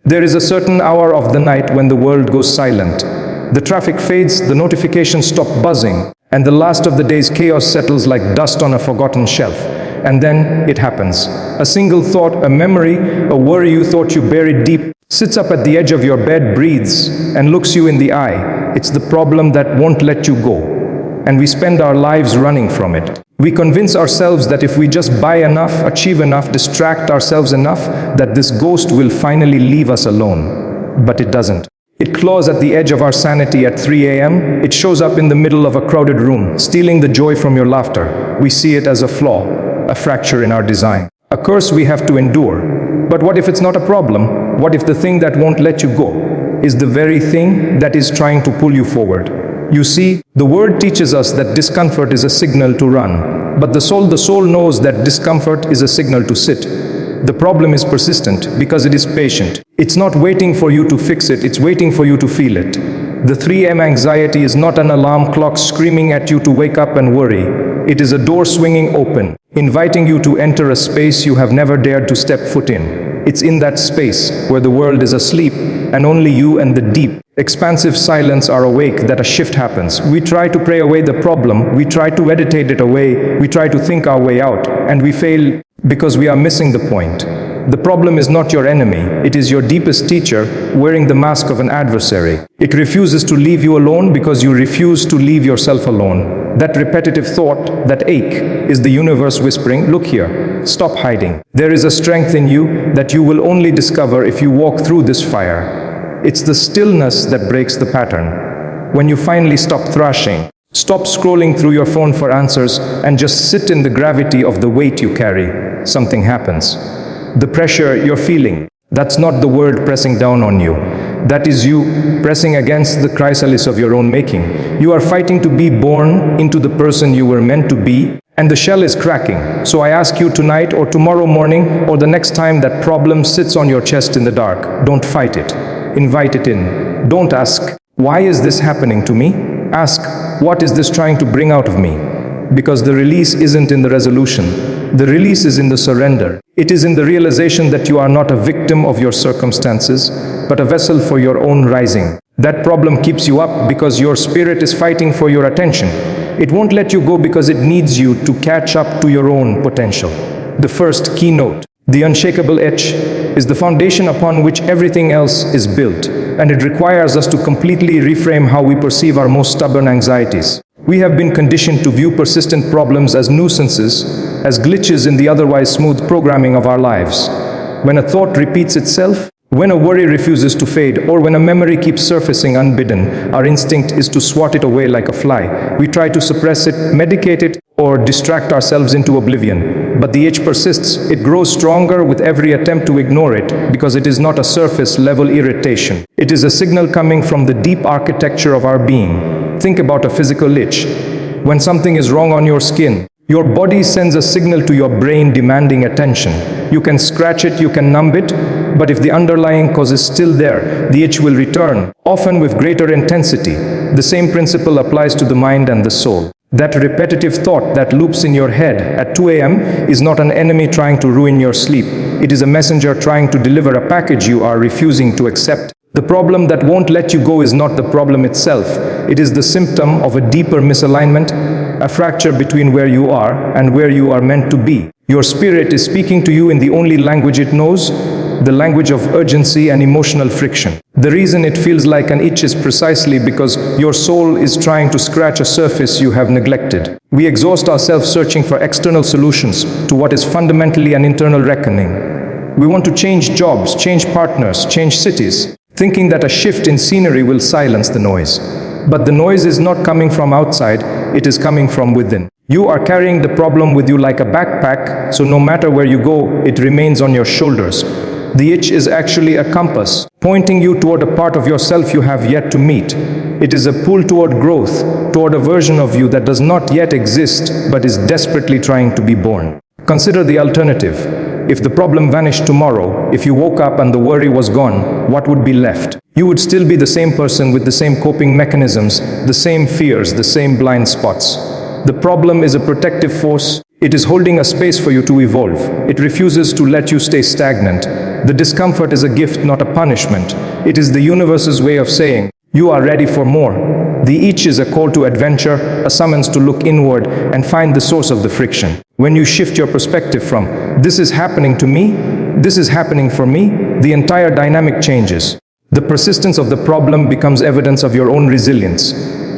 There is a certain hour of the night when the world goes silent. The traffic fades, the notifications stop buzzing, and the last of the day's chaos settles like dust on a forgotten shelf. And then it happens. A single thought, a memory, a worry you thought you buried deep, sits up at the edge of your bed, breathes, and looks you in the eye. It's the problem that won't let you go. And we spend our lives running from it. We convince ourselves that if we just buy enough, achieve enough, distract ourselves enough, that this ghost will finally leave us alone. But it doesn't. It claws at the edge of our sanity at 3 a.m. It shows up in the middle of a crowded room, stealing the joy from your laughter. We see it as a flaw, a fracture in our design, a curse we have to endure. But what if it's not a problem? What if the thing that won't let you go is the very thing that is trying to pull you forward? You see, the word teaches us that discomfort is a signal to run, but the soul knows that discomfort is a signal to sit. The problem is persistent because it is patient. It's not waiting for you to fix it, it's waiting for you to feel it. The 3 a.m. anxiety is not an alarm clock screaming at you to wake up and worry. It is a door swinging open, inviting you to enter a space you have never dared to step foot in. It's in that space where the world is asleep and only you and the deep, expansive silence are awake that a shift happens. We try to pray away the problem, we try to meditate it away, we try to think our way out, and we fail because we are missing the point. The problem is not your enemy, it is your deepest teacher wearing the mask of an adversary. It refuses to leave you alone because you refuse to leave yourself alone. That repetitive thought, that ache, is the universe whispering, look here, stop hiding. There is a strength in you that you will only discover if you walk through this fire. It's the stillness that breaks the pattern. When you finally stop thrashing, stop scrolling through your phone for answers, and just sit in the gravity of the weight you carry, something happens. The pressure you're feeling, that's not the world pressing down on you. That is you pressing against the chrysalis of your own making. You are fighting to be born into the person you were meant to be, and the shell is cracking. So I ask you tonight or tomorrow morning or the next time that problem sits on your chest in the dark, don't fight it. Invite it in. Don't ask, why is this happening to me? Ask, what is this trying to bring out of me? Because the release isn't in the resolution. The release is in the surrender. It is in the realization that you are not a victim of your circumstances, but a vessel for your own rising. That problem keeps you up because your spirit is fighting for your attention. It won't let you go because it needs you to catch up to your own potential. The first keynote, the unshakable etch, is the foundation upon which everything else is built, and it requires us to completely reframe how we perceive our most stubborn anxieties. We have been conditioned to view persistent problems as nuisances, as glitches in the otherwise smooth programming of our lives. When a thought repeats itself, when a worry refuses to fade, or when a memory keeps surfacing unbidden, our instinct is to swat it away like a fly. We try to suppress it, medicate it, or distract ourselves into oblivion. But the itch persists. It grows stronger with every attempt to ignore it, because it is not a surface-level irritation. It is a signal coming from the deep architecture of our being. Think about a physical itch. When something is wrong on your skin, your body sends a signal to your brain demanding attention. You can scratch it, you can numb it, but if the underlying cause is still there, the itch will return, often with greater intensity. The same principle applies to the mind and the soul. That repetitive thought that loops in your head at 2 a.m. is not an enemy trying to ruin your sleep. It is a messenger trying to deliver a package you are refusing to accept. The problem that won't let you go is not the problem itself. It is the symptom of a deeper misalignment, a fracture between where you are and where you are meant to be. Your spirit is speaking to you in the only language it knows, the language of urgency and emotional friction. The reason it feels like an itch is precisely because your soul is trying to scratch a surface you have neglected. We exhaust ourselves searching for external solutions to what is fundamentally an internal reckoning. We want to change jobs, change partners, change cities, thinking that a shift in scenery will silence the noise. But the noise is not coming from outside, it is coming from within. You are carrying the problem with you like a backpack, so no matter where you go, it remains on your shoulders. The itch is actually a compass, pointing you toward a part of yourself you have yet to meet. It is a pull toward growth, toward a version of you that does not yet exist, but is desperately trying to be born. Consider the alternative. If the problem vanished tomorrow, if you woke up and the worry was gone, what would be left? You would still be the same person with the same coping mechanisms, the same fears, the same blind spots. The problem is a protective force. It is holding a space for you to evolve. It refuses to let you stay stagnant. The discomfort is a gift, not a punishment. It is the universe's way of saying, you are ready for more. The itch is a call to adventure, a summons to look inward and find the source of the friction. When you shift your perspective from, this is happening to me, this is happening for me, the entire dynamic changes. The persistence of the problem becomes evidence of your own resilience.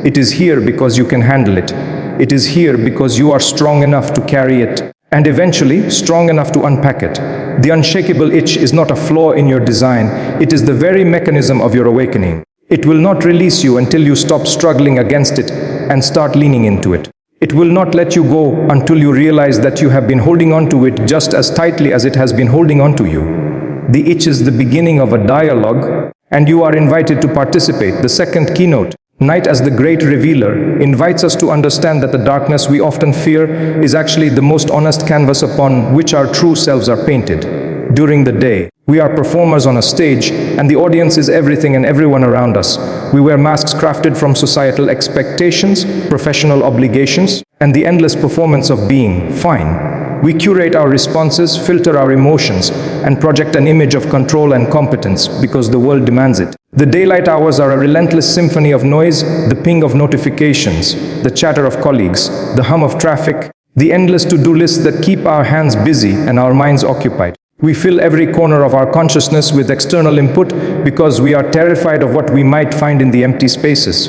It is here because you can handle it. It is here because you are strong enough to carry it, and eventually strong enough to unpack it. The unshakable itch is not a flaw in your design, it is the very mechanism of your awakening. It will not release you until you stop struggling against it and start leaning into it. It will not let you go until you realize that you have been holding on to it just as tightly as it has been holding on to you. The itch is the beginning of a dialogue, and you are invited to participate. The second keynote, Night as the Great Revealer, invites us to understand that the darkness we often fear is actually the most honest canvas upon which our true selves are painted. During the day, we are performers on a stage, and the audience is everything and everyone around us. We wear masks crafted from societal expectations, professional obligations, and the endless performance of being fine. We curate our responses, filter our emotions, and project an image of control and competence because the world demands it. The daylight hours are a relentless symphony of noise, the ping of notifications, the chatter of colleagues, the hum of traffic, the endless to-do lists that keep our hands busy and our minds occupied. We fill every corner of our consciousness with external input because we are terrified of what we might find in the empty spaces.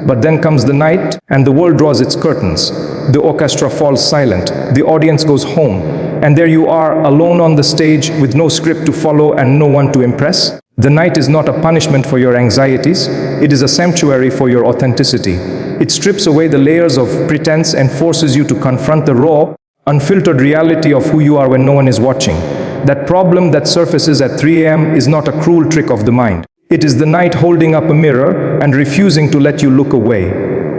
But then comes the night, and the world draws its curtains. The orchestra falls silent, the audience goes home, and there you are, alone on the stage with no script to follow and no one to impress. The night is not a punishment for your anxieties, it is a sanctuary for your authenticity. It strips away the layers of pretense and forces you to confront the raw, unfiltered reality of who you are when no one is watching. That problem that surfaces at 3 a.m. is not a cruel trick of the mind. It is the night holding up a mirror and refusing to let you look away.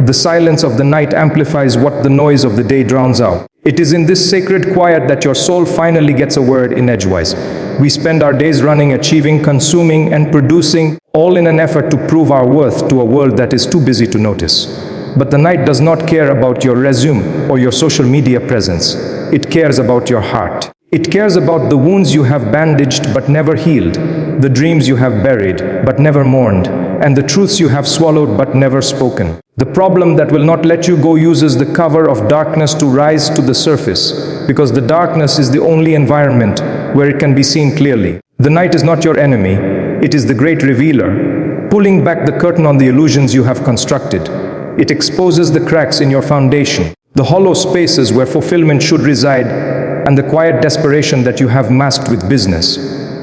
The silence of the night amplifies what the noise of the day drowns out. It is in this sacred quiet that your soul finally gets a word in edgewise. We spend our days running, achieving, consuming, and producing, all in an effort to prove our worth to a world that is too busy to notice. But the night does not care about your resume or your social media presence. It cares about your heart. It cares about the wounds you have bandaged but never healed, the dreams you have buried but never mourned, and the truths you have swallowed but never spoken. The problem that will not let you go uses the cover of darkness to rise to the surface, because the darkness is the only environment where it can be seen clearly. The night is not your enemy, it is the great revealer, pulling back the curtain on the illusions you have constructed. It exposes the cracks in your foundation, the hollow spaces where fulfillment should reside, and the quiet desperation that you have masked with business.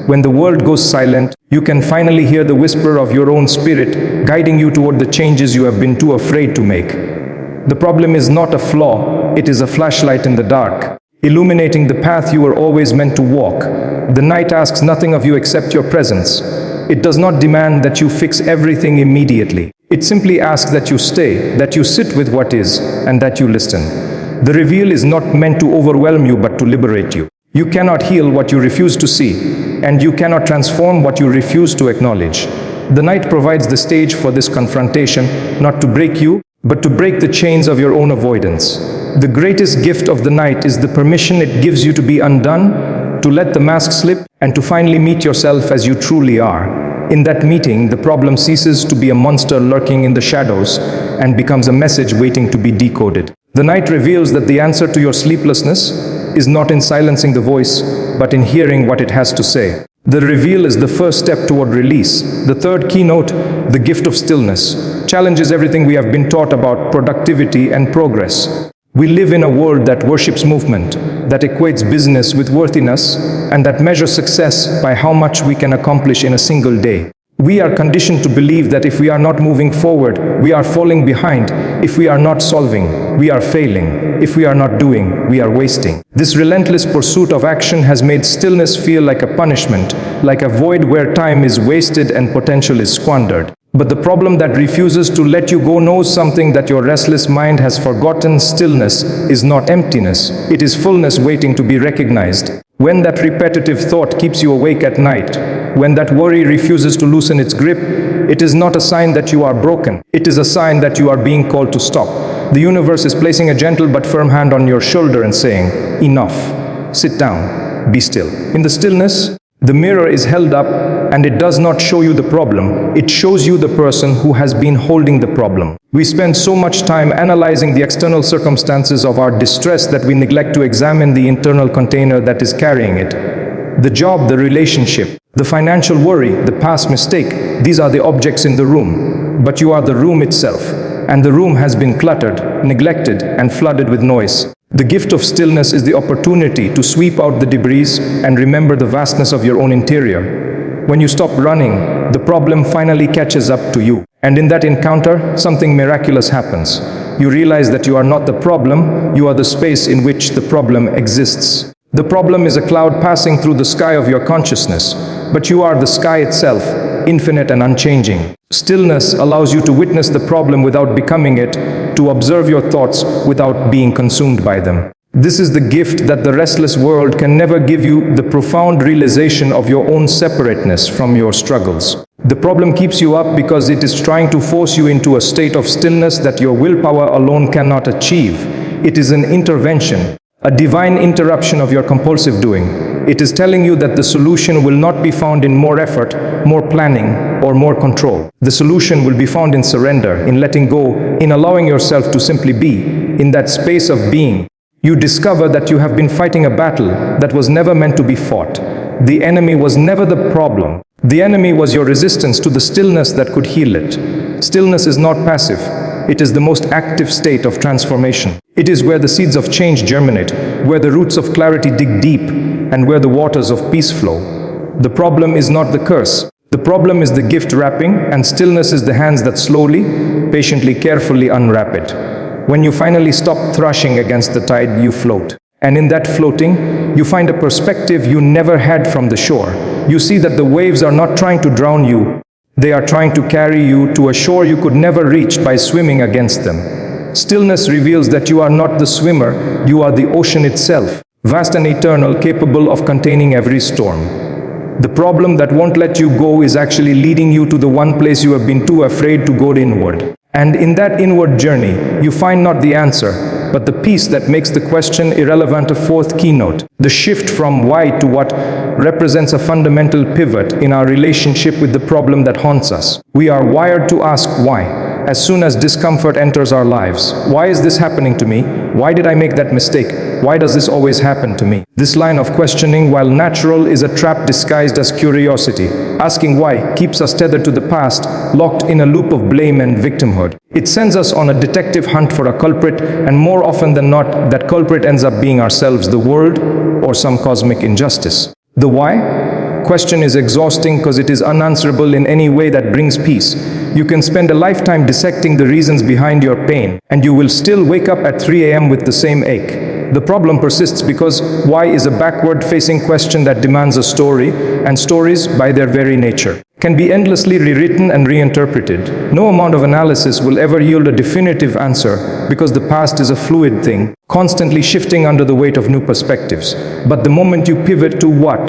When the world goes silent, you can finally hear the whisper of your own spirit, guiding you toward the changes you have been too afraid to make. The problem is not a flaw, it is a flashlight in the dark, illuminating the path you were always meant to walk. The night asks nothing of you except your presence. It does not demand that you fix everything immediately. It simply asks that you stay, that you sit with what is, and that you listen. The reveal is not meant to overwhelm you but to liberate you. You cannot heal what you refuse to see, and you cannot transform what you refuse to acknowledge. The night provides the stage for this confrontation, not to break you, but to break the chains of your own avoidance. The greatest gift of the night is the permission it gives you to be undone, to let the mask slip, and to finally meet yourself as you truly are. In that meeting, the problem ceases to be a monster lurking in the shadows and becomes a message waiting to be decoded. The night reveals that the answer to your sleeplessness is not in silencing the voice, but in hearing what it has to say. The reveal is the first step toward release. The third keynote, the gift of stillness, challenges everything we have been taught about productivity and progress. We live in a world that worships movement, that equates business with worthiness, and that measures success by how much we can accomplish in a single day. We are conditioned to believe that if we are not moving forward, we are falling behind. If we are not solving, we are failing. If we are not doing, we are wasting. This relentless pursuit of action has made stillness feel like a punishment, like a void where time is wasted and potential is squandered. But the problem that refuses to let you go knows something that your restless mind has forgotten. Stillness is not emptiness, it is fullness waiting to be recognized. When that repetitive thought keeps you awake at night, when that worry refuses to loosen its grip, it is not a sign that you are broken. It is a sign that you are being called to stop. The universe is placing a gentle but firm hand on your shoulder and saying, enough, sit down, be still. In the stillness, The mirror is held up and it does not show you the problem. It shows you the person who has been holding the problem. We spend so much time analyzing the external circumstances of our distress that we neglect to examine the internal container that is carrying it. The job, the relationship, the financial worry, the past mistake, these are the objects in the room. But you are the room itself. And the room has been cluttered, neglected, and flooded with noise. The gift of stillness is the opportunity to sweep out the debris and remember the vastness of your own interior. When you stop running, the problem finally catches up to you. And in that encounter, something miraculous happens. You realize that you are not the problem, you are the space in which the problem exists. The problem is a cloud passing through the sky of your consciousness, but you are the sky itself, infinite and unchanging. Stillness allows you to witness the problem without becoming it, to observe your thoughts without being consumed by them. This is the gift that the restless world can never give you, the profound realization of your own separateness from your struggles. The problem keeps you up because it is trying to force you into a state of stillness that your willpower alone cannot achieve. It is an intervention, a divine interruption of your compulsive doing. It is telling you that the solution will not be found in more effort, more planning, or more control. The solution will be found in surrender, in letting go, in allowing yourself to simply be, in that space of being. You discover that you have been fighting a battle that was never meant to be fought. The enemy was never the problem. The enemy was your resistance to the stillness that could heal it. Stillness is not passive. It is the most active state of transformation. It is where the seeds of change germinate, where the roots of clarity dig deep, and where the waters of peace flow. The problem is not the curse. The problem is the gift wrapping, and stillness is the hands that slowly, patiently, carefully unwrap it. When you finally stop thrashing against the tide, you float. And in that floating, you find a perspective you never had from the shore. You see that the waves are not trying to drown you. They are trying to carry you to a shore you could never reach by swimming against them. Stillness reveals that you are not the swimmer, you are the ocean itself, vast and eternal, capable of containing every storm. The problem that won't let you go is actually leading you to the one place you have been too afraid to go inward. And in that inward journey, you find not the answer, but the piece that makes the question irrelevant. A fourth keynote. The shift from why to what represents a fundamental pivot in our relationship with the problem that haunts us. We are wired to ask why. As soon as discomfort enters our lives, why is this happening to me? Why did I make that mistake? Why does this always happen to me? This line of questioning, while natural, is a trap disguised as curiosity. Asking why keeps us tethered to the past, locked in a loop of blame and victimhood. It sends us on a detective hunt for a culprit, and more often than not, that culprit ends up being ourselves, the world, or some cosmic injustice. The why question is exhausting because it is unanswerable in any way that brings peace. You can spend a lifetime dissecting the reasons behind your pain, and you will still wake up at 3 a.m. with the same ache. The problem persists because why is a backward-facing question that demands a story, and stories, by their very nature, can be endlessly rewritten and reinterpreted. No amount of analysis will ever yield a definitive answer because the past is a fluid thing, constantly shifting under the weight of new perspectives. But the moment you pivot to what,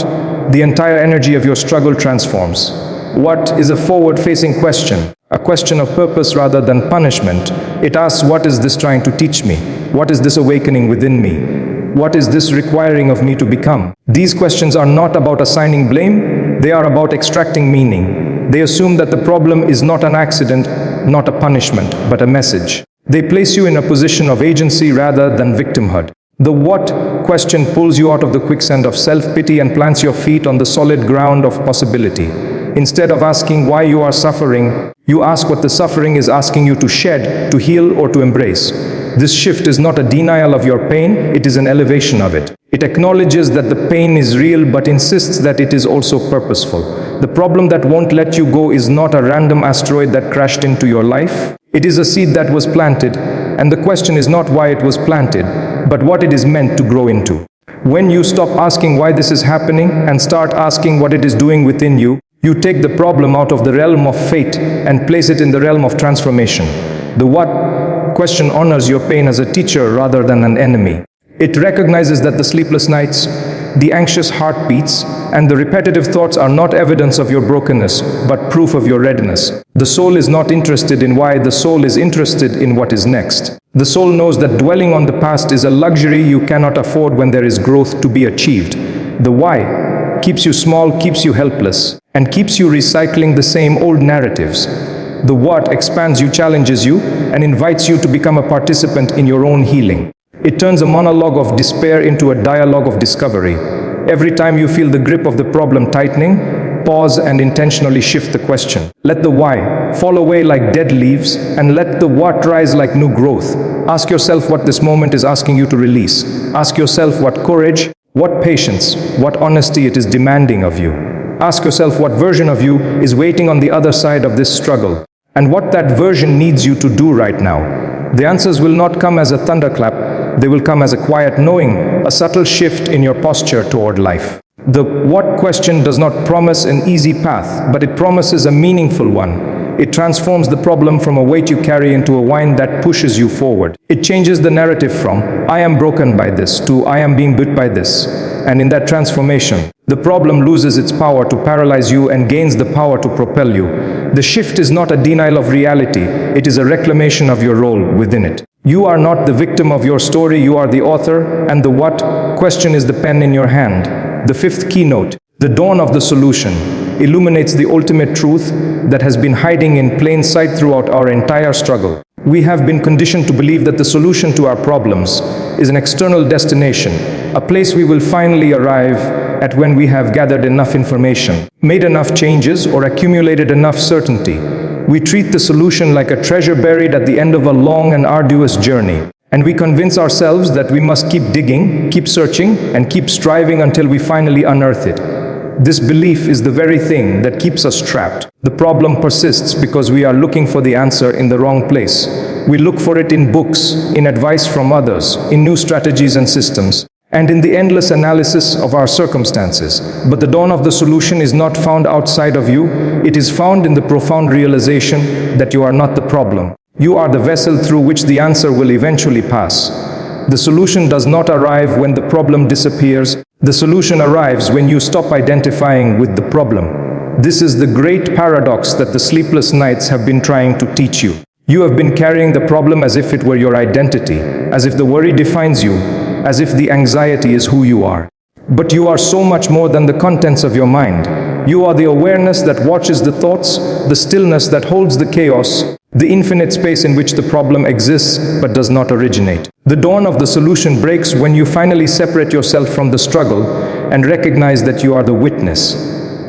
the entire energy of your struggle transforms. What is a forward-facing question? A question of purpose rather than punishment. It asks, what is this trying to teach me? What is this awakening within me? What is this requiring of me to become? These questions are not about assigning blame, they are about extracting meaning. They assume that the problem is not an accident, not a punishment, but a message. They place you in a position of agency rather than victimhood. The what question pulls you out of the quicksand of self-pity and plants your feet on the solid ground of possibility. Instead of asking why you are suffering, you ask what the suffering is asking you to shed, to heal, or to embrace. This shift is not a denial of your pain, it is an elevation of it. It acknowledges that the pain is real but insists that it is also purposeful. The problem that won't let you go is not a random asteroid that crashed into your life. It is a seed that was planted, and the question is not why it was planted, but what it is meant to grow into. When you stop asking why this is happening and start asking what it is doing within you, you take the problem out of the realm of fate and place it in the realm of transformation. The what question honors your pain as a teacher rather than an enemy. It recognizes that the sleepless nights, the anxious heartbeats, and the repetitive thoughts are not evidence of your brokenness, but proof of your readiness. The soul is not interested in why, the soul is interested in what is next. The soul knows that dwelling on the past is a luxury you cannot afford when there is growth to be achieved. The why keeps you small, keeps you helpless, and keeps you recycling the same old narratives. The what expands you, challenges you, and invites you to become a participant in your own healing. It turns a monologue of despair into a dialogue of discovery. Every time you feel the grip of the problem tightening, pause and intentionally shift the question. Let the why fall away like dead leaves, and let the what rise like new growth. Ask yourself what this moment is asking you to release. Ask yourself what courage, what patience, what honesty it is demanding of you. Ask yourself what version of you is waiting on the other side of this struggle, and what that version needs you to do right now. The answers will not come as a thunderclap, they will come as a quiet knowing, a subtle shift in your posture toward life. The what question does not promise an easy path, but it promises a meaningful one. It transforms the problem from a weight you carry into a wind that pushes you forward. It changes the narrative from, I am broken by this, to I am being bit by this. And in that transformation, the problem loses its power to paralyze you and gains the power to propel you. The shift is not a denial of reality, it is a reclamation of your role within it. You are not the victim of your story, you are the author, and the what question is the pen in your hand. The fifth keynote, the dawn of the solution, illuminates the ultimate truth that has been hiding in plain sight throughout our entire struggle. We have been conditioned to believe that the solution to our problems is an external destination, a place we will finally arrive at when we have gathered enough information, made enough changes, or accumulated enough certainty. We treat the solution like a treasure buried at the end of a long and arduous journey. And we convince ourselves that we must keep digging, keep searching, and keep striving until we finally unearth it. This belief is the very thing that keeps us trapped. The problem persists because we are looking for the answer in the wrong place. We look for it in books, in advice from others, in new strategies and systems, and in the endless analysis of our circumstances. But the dawn of the solution is not found outside of you. It is found in the profound realization that you are not the problem. You are the vessel through which the answer will eventually pass. The solution does not arrive when the problem disappears. The solution arrives when you stop identifying with the problem. This is the great paradox that the sleepless nights have been trying to teach you. You have been carrying the problem as if it were your identity, as if the worry defines you, as if the anxiety is who you are. But you are so much more than the contents of your mind. You are the awareness that watches the thoughts, the stillness that holds the chaos, the infinite space in which the problem exists but does not originate. The dawn of the solution breaks when you finally separate yourself from the struggle and recognize that you are the witness,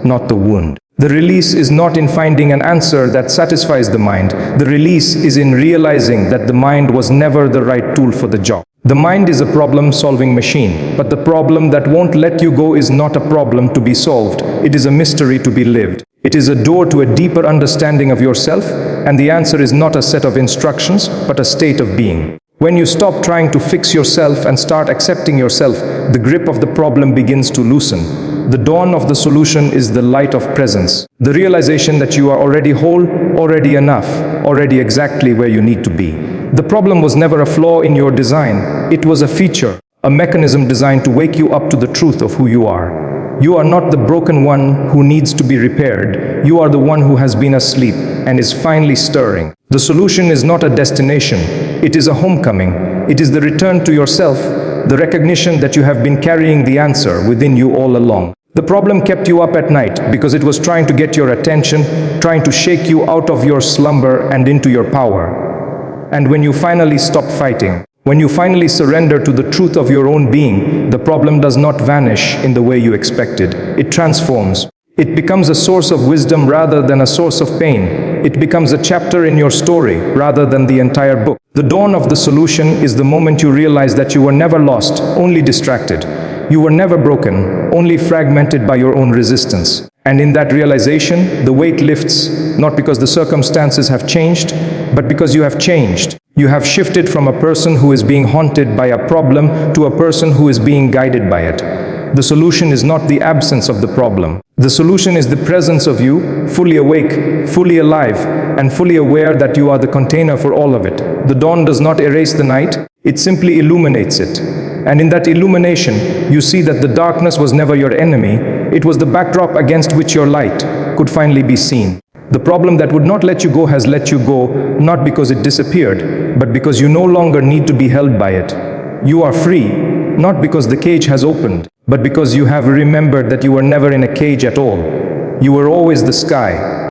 not the wound. The release is not in finding an answer that satisfies the mind. The release is in realizing that the mind was never the right tool for the job. The mind is a problem-solving machine, but the problem that won't let you go is not a problem to be solved. It is a mystery to be lived. It is a door to a deeper understanding of yourself, and the answer is not a set of instructions, but a state of being. When you stop trying to fix yourself and start accepting yourself, the grip of the problem begins to loosen. The dawn of the solution is the light of presence, the realization that you are already whole, already enough, already exactly where you need to be. The problem was never a flaw in your design. It was a feature, a mechanism designed to wake you up to the truth of who you are. You are not the broken one who needs to be repaired. You are the one who has been asleep and is finally stirring. The solution is not a destination. It is a homecoming. It is the return to yourself, the recognition that you have been carrying the answer within you all along. The problem kept you up at night because it was trying to get your attention, trying to shake you out of your slumber and into your power. And when you finally stop fighting, when you finally surrender to the truth of your own being, the problem does not vanish in the way you expected. It transforms. It becomes a source of wisdom rather than a source of pain. It becomes a chapter in your story rather than the entire book. The dawn of the solution is the moment you realize that you were never lost, only distracted. You were never broken, only fragmented by your own resistance. And in that realization, the weight lifts, not because the circumstances have changed, but because you have changed. You have shifted from a person who is being haunted by a problem to a person who is being guided by it. The solution is not the absence of the problem. The solution is the presence of you, fully awake, fully alive, and fully aware that you are the container for all of it. The dawn does not erase the night, it simply illuminates it. And in that illumination, you see that the darkness was never your enemy. It was the backdrop against which your light could finally be seen. The problem that would not let you go has let you go, not because it disappeared, but because you no longer need to be held by it. You are free. not because the cage has opened, but because you have remembered that you were never in a cage at all. You were always the sky,